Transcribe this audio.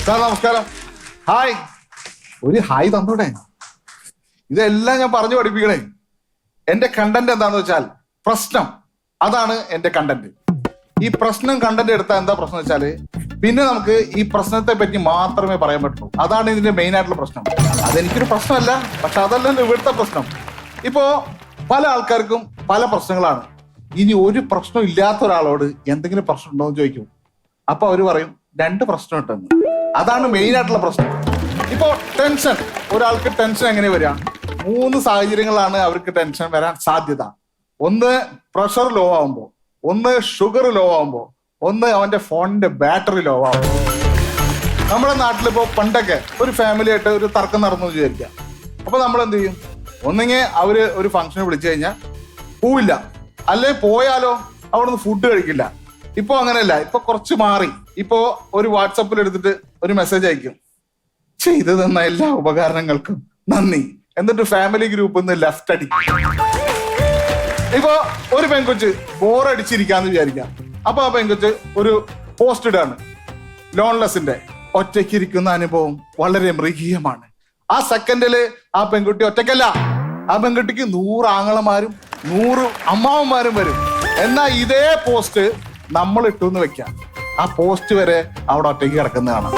Sir നമസ്കാരം. Hi. ഒരു hi തന്നോടെ. ഇതെല്ലാം ഞാൻ പറഞ്ഞു പഠിപ്പിക്കണേ. എന്റെ കണ്ടന്റ് എന്താന്ന് വെച്ചാൽ പ്രശ്നം, അതാണ് എന്റെ കണ്ടന്റ്. ഈ പ്രശ്നം കണ്ടന്റ് എടുത്താൽ എന്താ പ്രശ്നം വെച്ചാല് പിന്നെ നമുക്ക് ഈ പ്രശ്നത്തെ പറ്റി മാത്രമേ പറയാൻ പറ്റുള്ളൂ. അതാണ് ഇതിന്റെ മെയിൻ ആയിട്ടുള്ള പ്രശ്നം. അതെനിക്കൊരു പ്രശ്നമല്ല, പക്ഷെ അതല്ലല്ലോ ഇവിടുത്തെ പ്രശ്നം. ഇപ്പോ പല ആൾക്കാർക്കും പല പ്രശ്നങ്ങളാണ്. ഇനി ഒരു പ്രശ്നം ഇല്ലാത്ത ഒരാളോട് എന്തെങ്കിലും പ്രശ്നം ഉണ്ടോ എന്ന് ചോദിക്കും. അപ്പൊ അവര് പറയും 2 പ്രശ്നം ഉണ്ടെന്ന്. അതാണ് മെയിൻ ആയിട്ടുള്ള പ്രശ്നം. ഇപ്പോ ടെൻഷൻ, ഒരാൾക്ക് ടെൻഷൻ എങ്ങനെ വരിക? 3 സാഹചര്യങ്ങളാണ് അവർക്ക് ടെൻഷൻ വരാൻ സാധ്യത. ഒന്ന് പ്രഷർ ലോ ആവുമ്പോ, ഒന്ന് ഷുഗർ ലോ ആവുമ്പോ, ഒന്ന് അവന്റെ ഫോണിന്റെ ബാറ്ററി ലോ ആവുമ്പോ. നമ്മുടെ നാട്ടിലിപ്പോ പണ്ടൊക്കെ ഒരു ഫാമിലി ആയിട്ട് ഒരു തർക്കം നടന്നു വിചാരിക്കുക. അപ്പൊ നമ്മൾ എന്ത് ചെയ്യും? ഒന്നെങ്കിൽ അവര് ഒരു ഫംഗ്ഷന് വിളിച്ചു കഴിഞ്ഞാൽ പോവില്ല, അല്ലെ പോയാലോ അവിടുന്ന് ഫുഡ് കഴിക്കില്ല. ഇപ്പൊ അങ്ങനെയല്ല, ഇപ്പൊ കുറച്ച് മാറി. ഇപ്പോ ഒരു വാട്സപ്പിൽ എടുത്തിട്ട് ഒരു മെസ്സേജ് അയക്കും, ചെയ്തു തന്ന എല്ലാ ഉപകാരങ്ങൾക്കും നന്ദി, എന്നിട്ട് ഫാമിലി ഗ്രൂപ്പിൽ നിന്ന് ലെഫ്റ്റ് അടിക്കും. ഇപ്പൊ ഒരു പെൺകൊച്ച് ബോറടിച്ചിരിക്കാന്ന് വിചാരിക്കാം. അപ്പൊ ആ പെൺകൊച്ച് ഒരു പോസ്റ്റ് ഇടാണ്, ലോൺലെസിന്റെ ഒറ്റയ്ക്കിരിക്കുന്ന അനുഭവം വളരെ മൃഗീയമാണ്. ആ സെക്കൻഡില് ആ പെൺകുട്ടി ഒറ്റയ്ക്കല്ല, ആ പെൺകുട്ടിക്ക് 100 ആങ്ങളമാരും 100 അമ്മാവന്മാരും വരും. എന്നാ ഇതേ പോസ്റ്റ് നമ്മൾ ഇട്ടു എന്ന് വെക്കാം, ആ പോസ്റ്റ് വരെ അവിടെ ഒറ്റയ്ക്ക് കിടക്കുന്ന കാണാം.